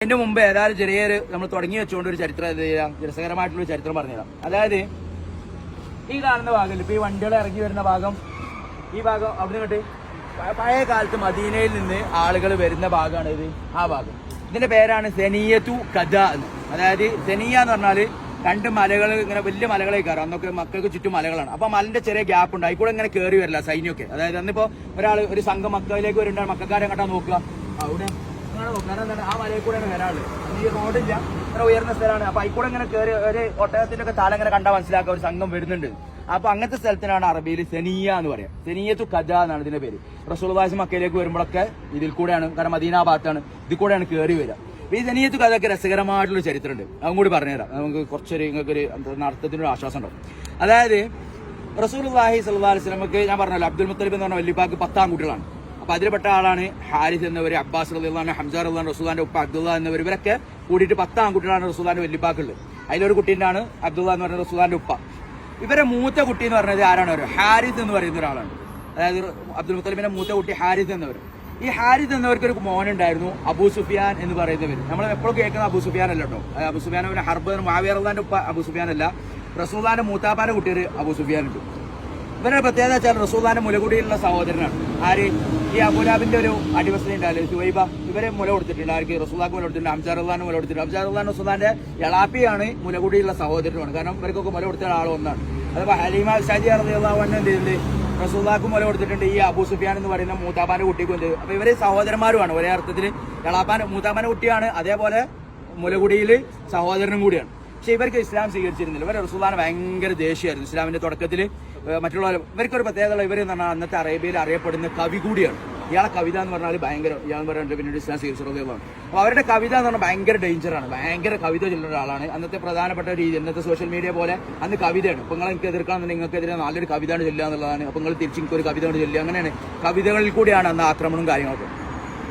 അതിന്റെ മുമ്പ് ഏതായാലും ചെറിയൊരു നമ്മൾ തുടങ്ങി വെച്ചുകൊണ്ട് ഒരു ചരിത്രം രസകരമായിട്ടുള്ള ചരിത്രം പറഞ്ഞുതരാം. അതായത് ഈ കാണുന്ന ഭാഗം ഇപ്പൊ ഈ വണ്ടികൾ ഇറങ്ങി വരുന്ന ഭാഗം, ഈ ഭാഗം അവിടെ നിന്നിട്ട് പഴയ കാലത്ത് മദീനയിൽ നിന്ന് ആളുകൾ വരുന്ന ഭാഗമാണ് ഇത്. ആ ഭാഗം ഇതിന്റെ പേരാണ് സെനിയത്തു കദ എന്ന്. അതായത് സെനിയ എന്ന് പറഞ്ഞാല് രണ്ട് മലകൾ, ഇങ്ങനെ വലിയ മലകളെ കയറാം. അന്നൊക്കെ മക്കൾക്ക് ചുറ്റും മലകളാണ്. അപ്പൊ മലന്റെ ചെറിയ ഗ്യാപ്പ് ഉണ്ട്, അതിൽ കൂടെ ഇങ്ങനെ കയറി വരില്ല സൈന്യമൊക്കെ. അതായത് അന്നിപ്പോ ഒരു സംഘം മക്കയിലേക്ക് വരുന്നുണ്ട്, മക്കാരെ കണ്ടാ നോക്കുക, അവിടെ ആ മലയിൽ കൂടെയാണ് വരാനുള്ളത്. ഈ റോഡില്ല, ഇത്ര ഉയർന്ന സ്ഥലമാണ്. അപ്പൊ അതിൽ കൂടെ ഇങ്ങനെ കയറി ഒരു ഒട്ടകത്തിന്റെ ഒക്കെ തല ഇങ്ങനെ കണ്ടാൽ മനസ്സിലാക്കുക ഒരു സംഘം വരുന്നുണ്ട്. അപ്പൊ അങ്ങനത്തെ സ്ഥലത്തിനാണ് അറബിയിൽ സെനിയ എന്ന് പറയാം. സെനിയത്തു കദ എന്നാണ് ഇതിന്റെ പേര്. റസൂലുള്ളാഹി മക്കയിലേക്ക് വരുമ്പോഴൊക്കെ ഇതിൽ കൂടെയാണ്, കാരണം മദീന ഭാഗത്താണ്, ഇതിൽ കൂടെയാണ് കയറി വരിക. ഈ സെനിയത്തു കഥയൊക്കെ രസകരമായിട്ടുള്ള ചരിത്രമുണ്ട്, അതും കൂടി പറഞ്ഞുതരാം. നമുക്ക് കുറച്ചൊരു നിങ്ങൾക്കൊരു അർത്ഥത്തിനൊരു ആശ്വാസം ഉണ്ടാവും. അതായത് റസൂലുള്ളാഹി സ്വല്ലല്ലാഹു അലൈഹി വസല്ലമക്ക് ഞാൻ പറഞ്ഞല്ലോ, അബ്ദുൽ മുത്തലിബ് എന്ന് പറഞ്ഞ വല്യപ്പാക്ക് 10 ആൺകുട്ടികളാണ്. അപ്പൊ അതിൽപ്പെട്ട ആളാണ് ഹാരിസ് എന്നവർ, അബ്ബാസ് റളിയല്ലാഹു അൻഹു, ഹംസ റളിയല്ലാഹു അൻഹു, റസൂലുള്ളാഹിന്റെ ഉപ്പ അബ്ദുള്ള എന്നിവർ. ഇവരൊക്കെ കൂടിയിട്ട് 10 ആൺകുട്ടികളാണ് റസൂലുള്ളാഹിന്റെ വല്യപ്പാക്കുള്ളത്. അതിലൊരു കുട്ടീൻ്റെയാണ് അബ്ദുള്ള എന്ന് പറയുന്നത് റസൂലുള്ളാഹിന്റെ ഉപ്പ. ഇവരെ മൂത്ത കുട്ടി എന്ന് പറഞ്ഞത് ആരാണ്? ഒരു ഹാരിസ് എന്ന് പറയുന്ന ഒരാളാണ്. അതായത് അബ്ദുൽ മുത്തലിബിന്റെ മൂത്ത കുട്ടി ഹാരിസ് എന്നവർ. ഈ ഹാരിസ് എന്നവർക്ക് ഒരു മോനുണ്ടായിരുന്നു, അബൂ സുഫിയാൻ എന്ന് പറയുന്നവർ. നമ്മൾ എപ്പോഴും കേൾക്കുന്ന അബൂ സുഫിയാൻ അല്ല കേട്ടോ. അബൂ സുഫിയാൻ അവന് ഹർബ് മുആവിയ റളിയല്ലാഹു ഉപ്പ അബൂ സുഫിയാൻ അല്ല, റസൂലുള്ളാഹിന്റെ മൂത്താപ്പാന്റെ കുട്ടിയൊരു അബൂ സുഫിയാൻ ഉണ്ട്. ഇവരുടെ പ്രത്യേകത വെച്ചാൽ റസൂലുള്ളാഹിന്റെ മുലകുടിയിലുള്ള സഹോദരനാണ്. ആര്? ഈ അബൂലാബിന്റെ ഒരു അടിവസ്ത്രം ഉണ്ടായാലും സുവൈബ, ഇവരെ മുല കൊടുത്തിട്ടുണ്ട്. ആർക്ക്? റസൂലുള്ളാഹിക്ക് മുല കൊടുത്തിട്ടുണ്ട്. ഹംസ റളിയല്ലാഹു മുല കൊടുത്തിട്ടുണ്ട്. ഹംസ റളിയല്ലാഹു റസൂലുള്ളാഹിന്റെ എളാപ്പിയാണ്, മുലകുടിയുള്ള സഹോദരനുമാണ്. കാരണം ഇവർക്കൊക്കെ മുല കൊടുത്ത ആൾ ഒന്നാണ്. അതപ്പോ ഹലീമ ഷാജിയ റളിയല്ലാഹു അൻഹ എന്ത് ചെയ്തിട്ടുണ്ട്? റസൂലുള്ളാഹിക്ക് മുല കൊടുത്തിട്ടുണ്ട്. ഈ അബൂ സുഫിയാൻ എന്ന് പറയുന്ന മൂത്താപ്പാന്റെ കുട്ടിക്കും എന്ത്? അപ്പൊ ഇവര് സഹോദരന്മാരുമാണ്. ഒരേ അർത്ഥത്തിൽ മൂത്താപ്പാന്റെ കുട്ടിയാണ്, അതേപോലെ മുലകുടിയിൽ സഹോദരനും കൂടിയാണ്. പക്ഷെ ഇവർക്ക് ഇസ്ലാം സ്വീകരിച്ചിരുന്നില്ല. ഇവർ റസൂലുള്ളാഹിനെ ഭയങ്കര ദേഷ്യമായിരുന്നു ഇസ്ലാമിന്റെ തുടക്കത്തിൽ. മറ്റുള്ളവർ ഇവർക്കൊരു പ്രത്യേകത, ഇവർ എന്ന് പറഞ്ഞാൽ അന്നത്തെ അറേബ്യയിൽ അറിയപ്പെടുന്ന കവി കൂടിയാണ്. ഇയാളെ കവിത എന്ന് പറഞ്ഞാൽ ഭയങ്കര, ഇയാൾ പറയുന്നത് പിന്നീട് ഇസ്ലാം സ്വീകരിച്ചിട്ടുള്ളതാണ്. അപ്പോൾ അവരുടെ കവിത എന്ന് പറഞ്ഞാൽ ഭയങ്കര ഡേഞ്ചറാണ്, ഭയങ്കര കവിത ചൊല്ലുന്ന ഒരാളാണ്. അന്നത്തെ പ്രധാനപ്പെട്ട രീതി, ഇന്നത്തെ സോഷ്യൽ മീഡിയ പോലെ അന്ന് കവിതയാണ്. അപ്പോൾ നിങ്ങൾക്ക് എതിർക്കാമെന്നുണ്ടെങ്കിൽ നിങ്ങൾക്കെതിരെ നല്ലൊരു കവിതയാണ് ചൊല്ലുക എന്നുള്ളതാണ്. അപ്പോൾ നിങ്ങൾ തിരിച്ച് ഒരു കവിതയാണ് ചൊല്ലുക. അങ്ങനെയാണ് കവിതകളിൽ കൂടിയാണ് അന്ന് ആക്രമണവും കാര്യങ്ങളൊക്കെ.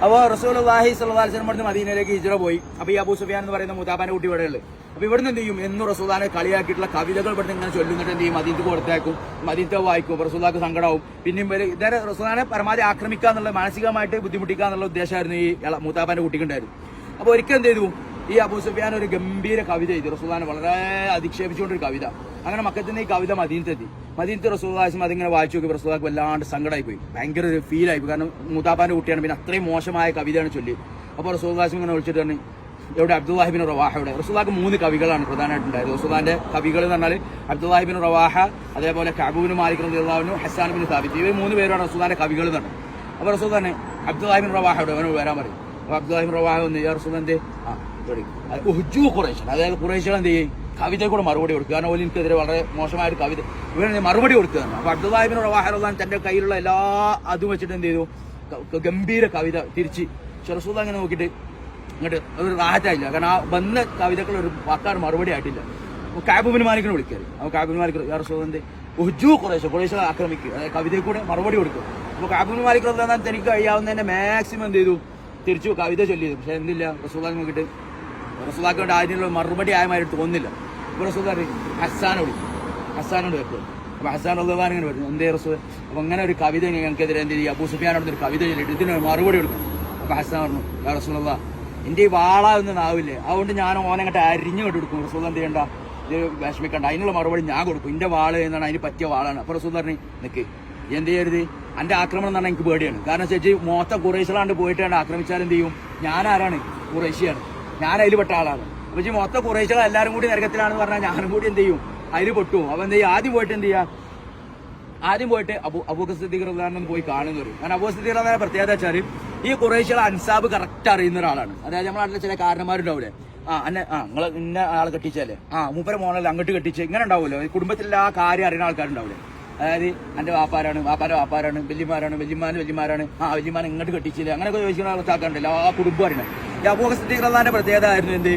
അപ്പോൾ റസൂലുള്ളാഹി സ്വല്ലല്ലാഹു അലൈഹി വസല്ലം മദീനയിലേക്ക് ഹിജ്റ പോയി. അപ്പോൾ ഈ അബൂ സുഫിയാൻ എന്ന് പറയുന്ന മൂത്താപ്പാന്റെ കുട്ടി ഇവിടെയുള്ളത്. അപ്പോൾ ഇവിടുന്ന് എന്ത് ചെയ്യും? എന്നും റസൂലുള്ളാഹിനെ കളിയാക്കിയിട്ടുള്ള കവിതകൾ ഇവിടുന്ന് ഇങ്ങനെ ചൊല്ലുന്നിട്ട് എന്ത് ചെയ്യും? മദീനത്ത് കൊടുത്തേക്കും, മദീനത്തെ വായിക്കും. റസൂലുള്ളാഹിക്ക് സങ്കടമാവും. പിന്നെയും ഇതേ റസൂലുള്ളാഹിനെ പരമാവധി ആക്രമിക്കുക എന്നുള്ള, മാനസികമായിട്ട് ബുദ്ധിമുട്ടിക്കുക എന്നുള്ള ഉദ്ദേശമായിരുന്നു ഈ മൂത്താപ്പാന്റെ കുട്ടിക്കുണ്ടായിരുന്നു. അപ്പോൾ ഒരിക്കൽ എന്ത് ചെയ്തു? ഈ അബൂ സുഫിയാൻ ഒരു ഗംഭീര കവിത ചെയ്തു, റസൂലുള്ളാഹിനെ വളരെ അധിക്ഷേപിച്ചുകൊണ്ടൊരു കവിത. അങ്ങനെ മക്കത്തിൽ നിന്ന് ഈ കവിത മദീനത്തെത്തി. മദീനത്ത് റസൂലുള്ളാഹി അതിങ്ങനെ വായിച്ചു നോക്കി റസൂലുള്ളാഹിക്ക് വല്ലാണ്ട് സങ്കടമായി പോയി, ഭയങ്കര ഒരു ഫീലായി പോയി. കാരണം മൂത്താപ്പാന്റെ കുട്ടിയാണ്, പിന്നെ അത്രയും മോശമായ കവിതയാണ് ചൊല്ലി. അപ്പോൾ റസൂലുള്ളാഹി ഇങ്ങനെ വിളിച്ചിട്ട് പറഞ്ഞു, എവിടെ? അബ്ദുല്ലാഹി ബിൻ റവാഹ എവിടെ? റസൂലുള്ളാഹിക്ക് 3 കവികളാണ് പ്രധാനമായിട്ടുണ്ടായത്. റസൂലുള്ളാഹിന്റെ കവികൾ എന്ന് പറഞ്ഞാൽ അബ്ദുല്ലാഹി ബിൻ റവാഹ, അതേപോലെ കഅബ് ബിൻ മാലിക് റളിയല്ലാഹു അൻഹു, ഹസ്സാൻ ബിൻ സാബിത്ത്. ഇവർ 3 പേരാണ് റസൂലുള്ളാഹിന്റെ കവികൾ എന്ന് പറഞ്ഞത്. അപ്പോൾ റസൂൽ തന്നെ അബ്ദുല്ലാഹി ബിൻ റവാഹ എവിടെ? അവന് വരാൻ പറയും. അപ്പോൾ അബ്ദുല്ലാഹി ബിൻ റവാഹ വന്ന് യാ റസൂൽ എന്തേ? ഖുറൈശ്, അതായത് ഖുറൈശികൾ എന്ത് ചെയ്യും? കവിതയെ കൂടെ മറുപടി കൊടുക്കുക. കാരണം ഓല് എനിക്കെതിരെ വളരെ മോശമായ ഒരു കവിത, ഇവരെ മറുപടി കൊടുക്കുകയാണ്. അപ്പോൾ അബ്ദുല്ലാഹി ബിൻ റവാഹ റളിയല്ലാഹു അൻഹു തന്റെ കയ്യിലുള്ള എല്ലാ അതും വെച്ചിട്ട് എന്ത് ചെയ്തു? ഗംഭീര കവിത തിരിച്ച് റസൂലുള്ളാഹി അങ്ങനെ നോക്കിയിട്ട് ഇങ്ങോട്ട് ഒരു റാഹത്തായില്ല. കാരണം ആ വന്ന കവിതകൾ ഒരു വാക്കാട് മറുപടി ആയിട്ടില്ല. അപ്പോൾ കഅബ് ബിൻ മാലിക്കിനെ വിളിക്കരുത്. അപ്പോൾ കഅബ് ബിൻ മാലിക് യാ റസൂലല്ലാഹ് ഖുറൈശികളെ ആക്രമിക്കുക, അതായത് കവിതയിൽ കൂടെ മറുപടി കൊടുക്കും. അപ്പോൾ കഅബ് ബിൻ മാലിക് റളിയല്ലാഹു അൻഹു തനിക്ക് കഴിയാവുന്നതിന്റെ മാക്സിമം എന്ത് ചെയ്തു? തിരിച്ചു കവിത ചൊല്ലിയത്. പക്ഷെ എന്തില്ല, റസൂലുള്ളാഹി നോക്കിയിട്ട് റസൂലുള്ളാഹിയുടെ അതിനുള്ള മറുപടി ആയമായിട്ട് തോന്നുന്നില്ല. അപ്പോൾ റസൂലുള്ളാഹി ഹസ്സാനോട് വെക്കും. അപ്പോൾ ഹസ്സാൻ റളിയല്ലാഹു അൻഹു ഇങ്ങനെ പറഞ്ഞു, എന്തേ റസൂൽ? അപ്പോൾ അങ്ങനെ ഒരു കവിത ഞങ്ങൾക്കെതിരെ എന്ത് ചെയ്യും? അബൂ സുഫിയാനോട് ഒരു കവിത ചൊല്ലിയിട്ട് ഇതിന് മറുപടി കൊടുക്കും. അപ്പോൾ ഹസ്സാൻ പറഞ്ഞു, യാ റസൂലല്ലാഹ് എൻ്റെ ഈ വാള ഒന്നും ആവില്ലേ, അതുകൊണ്ട് ഞാൻ ഓനങ്ങോട്ട് അരിഞ്ഞു കൊണ്ട് കൊടുക്കും. റസൂൽ എന്ത് ചെയ്യണ്ട, ഇത് വിഷമിക്കണ്ട, അതിനുള്ള മറുപടി ഞാൻ കൊടുക്കും. എൻ്റെ വാള് എന്നാണ്, അതിന് പറ്റിയ വാളാണ്. അപ്പോൾ റസൂൽ പറഞ്ഞു, നിൽക്ക്, എന്ത് ചെയ്യരുത്, എൻ്റെ ആക്രമണം എന്ന് പറഞ്ഞാൽ എനിക്ക് പേടിയാണ്. കാരണം ചേച്ചി മൊത്തം ഖുറൈശികളാണ്ട് പോയിട്ടാണ് ആക്രമിച്ചാൽ എന്ത് ചെയ്യും? ഞാനാരാണ്? ഖുറൈശിയാണ്, ഞാൻ അതിൽ പെട്ട ആളാണ്. അപ്പോൾ ഈ മൊത്തം ഖുറൈശികൾ എല്ലാവരും കൂടി നരകത്തിലാണെന്ന് പറഞ്ഞാൽ ഞാനും കൂടി എന്ത് ചെയ്യും? അതിൽ പൊട്ടും. അപ്പോൾ എന്ത് ചെയ്യും? ആദ്യം പോയിട്ട് എന്ത് ചെയ്യുക? ആദ്യം പോയിട്ട് അബൂബക്കർ സിദ്ദീഖ് റളിയല്ലാഹു അൻഹു പോയി കാണുന്ന പറയും. കാരണം അബൂബക്കർ സിദ്ദീഖ് റളിയല്ലാഹു അൻഹു പ്രത്യേകത വെച്ചാൽ ഈ ഖുറൈശികളെ അൻസാബ് കറക്റ്റ് അറിയുന്ന ഒരാളാണ്. അതായത് നമ്മുടെ നാട്ടിലെ ചില കാരണന്മാരുണ്ടാവില്ലേ, നിങ്ങൾ ഇന്ന ആളെ കെട്ടിച്ചാലേ, മൂപ്പര മോണല്ലേ അങ്ങോട്ട് കെട്ടിച്ച്, ഇങ്ങനെ ഉണ്ടാവുമല്ലോ. കുടുംബത്തിലെ ആ കാര്യം അറിയുന്ന ആൾക്കാരുണ്ടാവില്ലേ. അതായത് എൻ്റെ വാപ്പാരാണ്, വാപ്പാരാണ്, വല്യമാരാണ്, വല്യമാരാണ്, വല്യമാൻ ഇങ്ങോട്ട് കെട്ടിച്ചില്ലേ, അങ്ങനെയൊക്കെ ചോദിക്കുന്ന ആൾക്കാരുണ്ടല്ലോ, ആ കുടുംബം അറിയണം. ഈ അബൂബക്കർ സിദ്ദീഖ് റളിയല്ലാഹു അൻഹുവിന്റെ പ്രത്യേകത ആയിരുന്നു എന്ത്?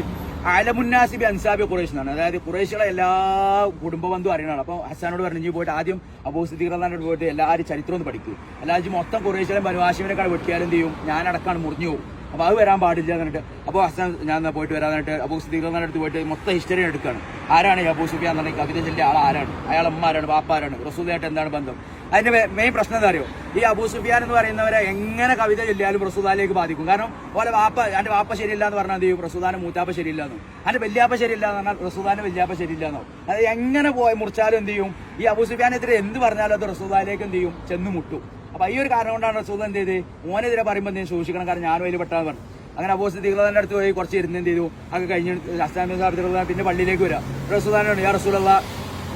അലമുന്നാസിബി അൻസാബി ഖുറൈശ് എന്നാണ്. അതായത് ഖുറൈശികളെ എല്ലാ കുടുംബ ബന്ധു അറിയണതാണ്. അപ്പോൾ ഹസ്സാനോട് പറഞ്ഞു, ഇനി പോയിട്ട് ആദ്യം അബൂബക്കർ സിദ്ദീഖ് റളിയല്ലാഹു അൻഹു പോയിട്ട് എല്ലാവരും ചരിത്രം ഒന്ന് പഠിക്കും. അല്ലാതെ മൊത്തം ഖുറൈശികളെ ബനു ഹാശിമിനെക്കാൾ വെട്ടിയാലും എന്ത് ചെയ്യും? ഞാനടക്കാണ് മുറിഞ്ഞു പോകും. അപ്പോൾ അത് വരാൻ പാടില്ല എന്നിട്ട് അപ്പോൾ ഹസ്സാൻ ഞാൻ പോയിട്ട് വരാനായിട്ട് അബൂബക്കർ സിദ്ദീഖ് റളിയല്ലാഹു അൻഹു അടുത്ത് പോയിട്ട് മൊത്തം ഹിസ്റ്ററി എടുക്കുകയാണ്. ആരാണ് ഈ അബൂ സുഫിയാൻ എന്ന് പറഞ്ഞാൽ കവിത ചൊല്ലിയ ആൾ ആരാണ്? അയാൾ അമ്മാരാണ്, വാപ്പാരാണ്, റസൂലുള്ളാഹിയായിട്ട് എന്താണ് ബന്ധം? അതിന്റെ മെയിൻ പ്രശ്നം എന്താ അറിയോ, ഈ അബൂ സുഫിയാൻ എന്ന് പറയുന്നവരെ എങ്ങനെ കവിത ചൊല്ലിയാലും റസൂലുള്ളാഹിലേക്ക് ബാധിക്കും. കാരണം ഓലെ എന്റെ വാപ്പ ശരിയില്ല എന്ന് പറഞ്ഞാൽ എന്ത് ചെയ്യും, റസൂലുള്ളാഹിന്റെ മൂത്താപ്പ ശരിയില്ല എന്നോ, അതിന്റെ വല്യാപ്പ ശരിയില്ല എന്ന് പറഞ്ഞാൽ റസൂലുള്ളാഹിന്റെ വല്യാപ്പ ശരിയില്ല എന്നോ. അത് എങ്ങനെ മുറിച്ചാലും എന്ത് ചെയ്യും, ഈ അബൂ സുഫിയാനെതിരെ എന്ത് പറഞ്ഞാലും അത് റസൂലുള്ളാഹിലേക്ക് എന്ത് ചെയ്യും, ചെന്ന് മുട്ടും. അപ്പൊ ഈ ഒരു കാരണം കൊണ്ടാണ് റസൂലുള്ളാഹി എന്ത് ചെയ്ത് ഓനെതിരെ പറയുമ്പോൾ എന്തെങ്കിലും സൂക്ഷിക്കണം, കാരണം ഞാനും അതിൽ പെട്ടാന്ന് പറഞ്ഞു. അങ്ങനെ അബൂ സിദ്ദീഖിന്റെ അടുത്ത് പോയി കുറച്ച് ഇരുന്ന് എന്ത് ചെയ്തു, അത് കഴിഞ്ഞ് ഹസ്സാൻ ബിൻ സാബിത്ത് പിന്നെ പള്ളിയിലേക്ക് വരാം. റസൂലുള്ളാഹിനോട് യാ റസൂലല്ലാഹ്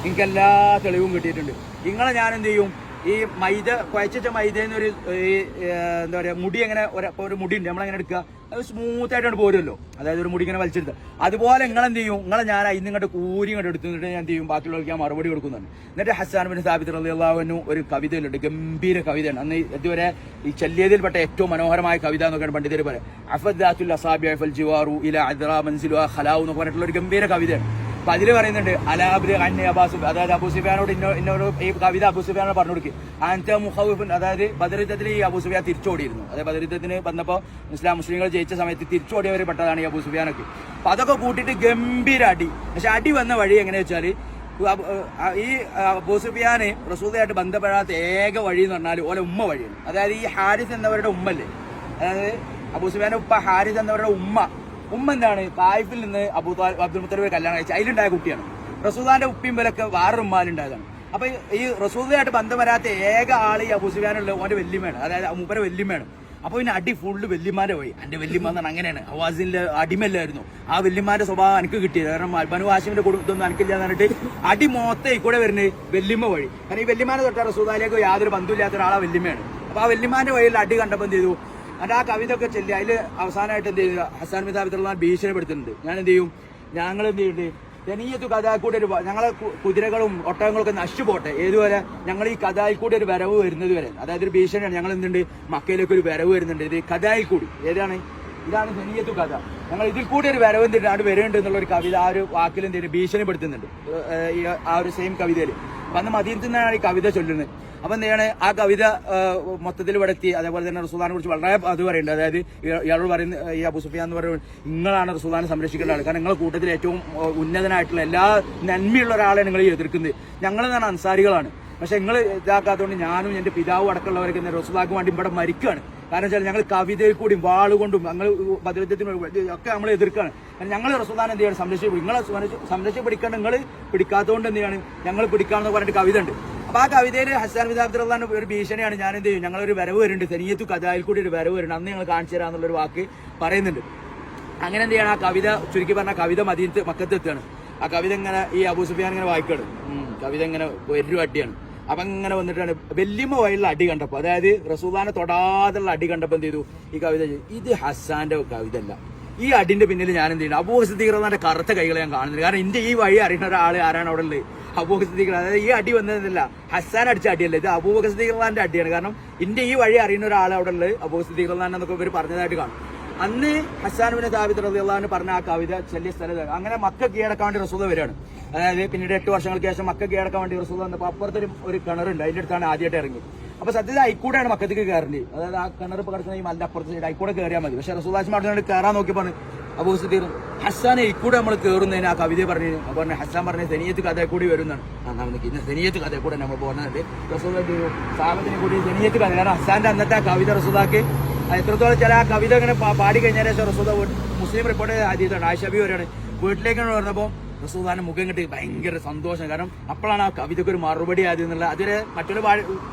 എനിക്ക് എല്ലാ തെളിവും കിട്ടിയിട്ടുണ്ട്, നിങ്ങളെ ഞാൻ എന്ത് ചെയ്യും, ഈ മൈദ കുഴച്ച മൈദയെന്നൊരു എന്താ പറയാ മുടി എങ്ങനെ ഒരു മുടി ഉണ്ട് നമ്മളെങ്ങനെ എടുക്കുക, അത് സ്മൂത്ത് ആയിട്ടാണ് പോരുമല്ലോ, അതായത് ഒരു മുടി ഇങ്ങനെ വലിച്ചെടുത്ത് അതുപോലെ നിങ്ങളെന്ത് ചെയ്യും, നിങ്ങളെ ഞാൻ അതിന് ഇങ്ങോട്ട് കൂരി ഇങ്ങോട്ട് എടുത്തിട്ട് ഞാൻ എന്ത് ചെയ്യും, ബാക്കിയുള്ളവർക്ക് ഞാൻ മറുപടി കൊടുക്കുന്നുണ്ട്. എന്നിട്ട് ഹസ്സാൻ ബിൻ സാബിത്ത് റളിയല്ലാഹു അൻഹു ഒരു കവിതയിലുണ്ട്, ഗംഭീര കവിതയാണ്. അന്ന് ഇതുവരെ ഈ ചൊല്ലിയതിൽപ്പെട്ട ഏറ്റവും മനോഹരമായ കവിത എന്നൊക്കെയാണ് പണ്ഡിതർ പറയാം. അഫദ്ദാത്തുൽ അസാബി അഫൽ ജിവാറു ഇല അദ്റാ മൻസിലുഹാ ഖലാഉ എന്നൊക്കെ പറഞ്ഞിട്ടുള്ള ഒരു ഗംഭീര കവിതയാണ്. അപ്പൊ അതിൽ പറയുന്നുണ്ട് അലാബ്രി അന്നി അബാസ്, അതായത് അബൂ സുഫിയാനോട് ഇന്നോട് ഈ കവിത അബൂ സുഫിയാനോട് പറഞ്ഞു കൊടുക്കുക. അൻത മുഖൗഫുൻ, അതായത് ബദർ യുദ്ധത്തിൽ ഈ അബൂ സുഫിയാൻ തിരിച്ചോടിയിരുന്നു. അതായത് ബദർ യുദ്ധത്തിന് വന്നപ്പോൾ മുസ്ലിങ്ങൾ ജയിച്ച സമയത്ത് തിരിച്ചോടിയവരെ പെട്ടതാണ് ഈ അബൂ സുഫിയാനൊക്കെ. അപ്പൊ അതൊക്കെ കൂട്ടിയിട്ട് ഗംഭീര അടി. പക്ഷെ അടി വന്ന വഴി എങ്ങനെയാ വെച്ചാല്, ഈ അബൂ സുഫിയാന് റസൂലുള്ളാഹിയായിട്ട് ബന്ധപ്പെടാത്ത ഏക വഴി എന്ന് പറഞ്ഞാൽ ഓലെ ഉമ്മ വഴിയാണ്. അതായത് ഈ ഹാരിസ് എന്നവരുടെ ഉമ്മല്ലേ, അതായത് അബൂ സുഫിയാന്റെ ഉപ്പ ഹാരിസ് എന്നവരുടെ ഉമ്മ എന്താണ്, തായിഫിൽ നിന്ന് അബ്ദുൽ മുത്തലിബ് കല്യാണം കഴിച്ച അതിലുണ്ടായ കുട്ടിയാണ്. റസൂലുള്ളാഹിന്റെ ഉപ്പിയും ഇവരൊക്കെ വേറൊരു ഉമ്മാലുണ്ടായതാണ്. അപ്പൊ ഈ റസൂലുള്ളാഹിയായിട്ട് ബന്ധം വരാത്ത ഏക ആള് ഈ അബൂ സുഫിയാനുള്ള ഓന്റെ വെല്ലിമയാണ്, അതായത് മൂപ്പരെ വെല്ലിമയാണ്. അപ്പൊ പിന്നെ അടി ഫുള്ള് വെല്ലിമാന്റെ വഴി. എന്റെ വെല്ലിമ്മ എന്നാണ് അങ്ങനെയാണ്, ഹവാസിന്റെ അടിമല്ലായിരുന്നു. ആ വെല്ലിമാന്റെ സ്വഭാവം എനിക്ക് കിട്ടിയത്, കാരണം ബനു ഹാശിമിന്റെ കുടുംബത്തൊന്നും എനിക്കില്ല എന്ന് പറഞ്ഞിട്ട് അടി മൊത്തം കൂടെ വരുന്നത് വെല്ലിമ്മ വഴി. കാരണം ഈ വെല്ലിമാനെ തൊട്ടാൽ റസൂലുള്ളാഹിയിലേക്ക് യാതൊരു ബന്ധമില്ലാത്ത ഒരാളെ വെല്ലിമയാണ്. അപ്പൊ ആ വെല്ലിമാന്റെ വഴിയിൽ അടി കണ്ടപ്പോൾ എന്ത് ചെയ്തു, അത് ആ കവിത ഒക്കെ ചൊല്ലി അതിൽ അവസാനമായിട്ട് എന്ത് ചെയ്തു, ഹസ്സാൻ ബിൻ സാബിത്ത് റളിയല്ലാഹു അൻഹു ഭീഷണിപ്പെടുത്തുന്നുണ്ട്. ഞാൻ എന്ത് ചെയ്യും, ഞങ്ങൾ എന്ത് ചെയ്യുന്നുണ്ട്, തെനീയത്തു കഥാക്കൂടെ ഒരു ഞങ്ങളെ കുതിരകളും ഒട്ടകങ്ങളൊക്കെ നശിച്ചു പോട്ടെ, ഏതുവരെ ഞങ്ങൾ ഈ കഥായിൽ കൂടി ഒരു വരവ് വരുന്നത് വരെ, അതായത് ഒരു ഭീഷണിയാണ്. ഞങ്ങൾ എന്തുണ്ട്, മക്കയിലേക്ക് ഒരു വരവ് വരുന്നുണ്ട്, ഇത് കഥായിൽ കൂടി, ഏതാണ്, ഇതാണ് തെനീയത്തു കഥ, ഞങ്ങൾ ഇതിൽ കൂടി ഒരു വരവ് എന്തിട്ട് അവിടെ വരുന്നുണ്ട് എന്നുള്ള ഒരു കവിത ആ ഒരു വാക്കിൽ എന്ത് ചെയ്യുന്നത്, ഭീഷണിപ്പെടുത്തുന്നുണ്ട് ആ ഒരു സെയിം കവിതയിൽ. അപ്പൊ അന്ന് മദീനത്തിൽ നിന്നാണ് ഈ കവിത ചൊല്ലുന്നത്. അപ്പൊ എന്താണ് ആ കവിത മൊത്തത്തിൽ ഇവിടെ എത്തി. അതേപോലെ തന്നെ റസൂലുള്ളാഹിനെ കുറിച്ച് വളരെ അത് പറയുന്നുണ്ട്. അതായത് ഇയാളോട് പറയുന്ന ഈ അബൂ സുഫിയാൻ എന്ന് പറയുന്നത്, നിങ്ങളാണ് റസൂലുള്ളാഹിനെ സംരക്ഷിക്കേണ്ട ആൾ, കാരണം നിങ്ങളുടെ കൂട്ടത്തിൽ ഏറ്റവും ഉന്നതനായിട്ടുള്ള എല്ലാ നന്മയുള്ള ഒരാളെ നിങ്ങൾ എതിർക്കുന്നത്, ഞങ്ങൾ തന്നെ അൻസാരികളാണ്. പക്ഷെ നിങ്ങൾ ഇതാക്കാത്തതുകൊണ്ട് ഞാനും എന്റെ പിതാവും അടക്കമുള്ളവരൊക്കെ റസൂലുള്ളാഹിക്ക് വേണ്ടി ഇവിടെ മരിക്കുകയാണ്. കാരണം വെച്ചാൽ ഞങ്ങൾ കവിതയിൽ കൂടിയും വാളുകൊണ്ടും ഞങ്ങൾ ബദറുദ്ദീനും ഒക്കെ നമ്മൾ എതിർക്കുകയാണ്. കാരണം ഞങ്ങൾ റസൂലുള്ളാഹിനെ എന്ത് ചെയ്യണം, സംരക്ഷിച്ച് നിങ്ങളെ സംരക്ഷിച്ച് പിടിക്കണം, നിങ്ങൾ പിടിക്കാത്തതുകൊണ്ട് എന്ത് ചെയ്യാണ്, ഞങ്ങൾ പിടിക്കാമെന്ന് പറഞ്ഞിട്ട് കവിത ഉണ്ട്. അപ്പൊ ആ കവിതയിൽ ഹസ്സാൻ ബിൻ സാബിത്ത് റളിയല്ലാഹു അൻഹു ഒരു ഭീഷണിയാണ്, ഞാൻ എന്ത് ചെയ്യും, ഞങ്ങളൊരു വരവ് വരുന്നുണ്ട്, തെനീയത്തു കഥായിൽ കൂടി ഒരു വരവ് വരുന്നുണ്ട്, അന്ന് ഞങ്ങൾ കാണിച്ചു തരാന്നുള്ളൊരു വാക്ക് പറയുന്നുണ്ട്. അങ്ങനെ എന്ത് ചെയ്യണം, ആ കവിത ചുരുക്കി പറഞ്ഞ കവിത മക്കത്ത് എത്തുകയാണ്. ആ കവിത ഇങ്ങനെ ഈ അബൂ സുഫിയാൻ ഇങ്ങനെ വായിക്കാണ്, കവിത ഇങ്ങനെ ഒരു അടിയാണ്. അപ്പൊ അങ്ങനെ വന്നിട്ടാണ് വെല്ലിമ്മ വഴിയുള്ള അടി കണ്ടപ്പോ, അതായത് റസൂലുള്ളാഹിനെ തൊടാതുള്ള അടി കണ്ടപ്പോ എന്ത് ചെയ്തു, ഈ കവിത ഇത് ഹസ്സാന്റെ കവിത അല്ല, ഈ അടിന്റെ പിന്നിൽ ഞാൻ എന്ത് ചെയ്യണം, അബൂ സിദ്ദീഖ് റളിയല്ലാഹുവിന്റെ കറുത്ത കൈകളെ ഞാൻ കാണുന്നില്ല. കാരണം എന്റെ ഈ വഴി അറിയുന്ന ഒരാൾ ആരാണ് അവിടെ ഉള്ളത്, അബൂബക്കർ സിദ്ദീഖ്. അതായത് ഈ അടി വന്നതല്ല, ഹസ്സാൻ അടിച്ച അടിയല്ല, ഇത് അബൂബക്കർ സിദ്ദീഖ് റളിയല്ലാഹുവിന്റെ അടിയാണ്. കാരണം എന്റെ ഈ വഴി അറിയുന്ന ഒരാൾ അവിടെ ഉള്ളത് അബൂ സിദ്ദീഖ് റളിയല്ലാഹു എന്നൊക്കെ ഇവർ പറഞ്ഞതായിട്ട് കാണും. അന്ന് ഹസ്സാൻ ബിൻ സാബിത്ത് റളിയല്ലാഹു അൻഹു പറഞ്ഞ ആ കവിത ചെല്ലിയ സ്ഥലത്ത് അങ്ങനെ മക്ക കീഴടക്കാൻ വേണ്ടി റസൂലുള്ളാഹി വരികയാണ്. അതായത് പിന്നീട് 8 വർഷങ്ങൾക്ക് ശേഷം മക്ക കീഴടക്കാൻ വേണ്ടി റസൂലുള്ളാഹി വന്നപ്പോൾ അപ്പുറത്തൊരു ഒരു കിണറുണ്ട്, അതിന്റെ അടുത്താണ് ആദ്യമായിട്ട് ഇറങ്ങി. അപ്പൊ സത്യത്തിൽ അയിക്കൂടെയാണ് മക്കത്തേക്ക് കയറേണ്ടത്, അതായത് ആ കിണർ ഇപ്പൊ കിടക്കുന്ന ഈ മല്ല അപ്പുറത്ത് സൈഡ് അയിക്കൂടെ കയറിയാൽ മതി. പക്ഷെ റസൂലുള്ളാഹി അവിടെ കയറാൻ നോക്കിയപ്പോൾ അബൂ സിദ്ദീഖ് ഹസ്സാനെ ഇക്കൂടെ നമ്മൾ കയറുന്നതിന് ആ കവിത പറഞ്ഞു. അപ്പൊ ഹസ്സാൻ പറഞ്ഞ തെനീയത്ത് കഥ കൂടി വരുന്നതാണ്, ഇന്ന് തെനീയത്ത് കഥ കൂടെ നമ്മൾ പോകുന്നത് റസൂലുള്ളാഹി സാഹബത്തിനെ കൂടി തെനീയത്ത് കഥ. കാരണം ഹസ്സാന്റെ അന്നത്തെ ആ കവിത റസൂലുള്ളാഹിക്ക് എത്രത്തോളം ചില ആ കവിത ഇങ്ങനെ പാടി കഴിഞ്ഞാൽ റസൂലുള്ളാഹി മുസ്ലിം റിപ്പോർട്ട് ആദ്യമായിട്ടാണ് ആയിഷബി വരെയാണ് വീട്ടിലേക്കാണ് പറഞ്ഞപ്പോൾ റസൂലുള്ളാഹിന്റെ മുഖം കെട്ടി ഭയങ്കര സന്തോഷം. കാരണം അപ്പോഴാണ് ആ കവിതയ്ക്ക് ഒരു മറുപടി ആദ്യം എന്നുള്ള അതിന് മറ്റൊരു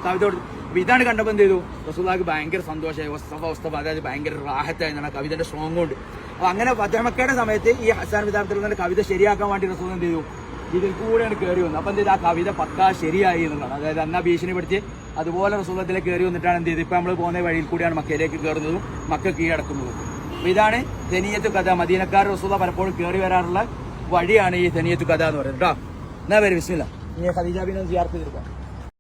കവിത കൊടുത്തു. അപ്പൊ ഇതാണ് കണ്ടപ്പോൾ എന്ത് ചെയ്തു, റസൂലുള്ളാഹിക്ക് ഭയങ്കര സന്തോഷമായി, വസ്തഫ അതായത് ഭയങ്കര റാഹത്തായി എന്നാണ് ആ കവിതയുടെ സ്ട്രോങ് കൊണ്ട്. അപ്പൊ അങ്ങനെ ഫതഹ് മക്കയുടെ സമയത്ത് ഈ ഹസ്സാൻ ബിൻ സാബിത്ത് റളിയല്ലാഹു അൻഹു കവിത ശരിയാക്കാൻ വേണ്ടി റസൂൽ എന്ത് ചെയ്തു, ഇതിൽ കൂടെയാണ് കയറി വന്നത്. അപ്പൊ എന്ത് ചെയ്തു, ആ കവിത പക്കാ ശരിയായി എന്നുള്ളതാണ്. അതായത് അന്നാ ഭീഷണിപ്പെടുത്തി അതുപോലെ റസൂലുള്ളാഹിയിലേക്ക് കയറി വന്നിട്ടാണ് എന്ത് ചെയ്ത് ഇപ്പൊ നമ്മൾ പോകുന്ന വഴിയിൽ കൂടിയാണ് മക്കയിലേക്ക് കയറുന്നതും മക്ക കീഴടക്കുന്നതും. അപ്പൊ ഇതാണ് തെനീയത്ത് കഥ. മദീനക്കാർ റസൂലുള്ളാഹി പലപ്പോഴും കയറി വരാറുള്ള വഴിയാണ് ഈ തെനീയത്ത് കഥ എന്ന് പറയുന്നത് കേട്ടോ. എന്നാ പേര് ബിസ്മില്ലാ, ഇനി ഖദീജ ബിനെ സിയാറത്ത് ചെയ്തെടുക്കാം.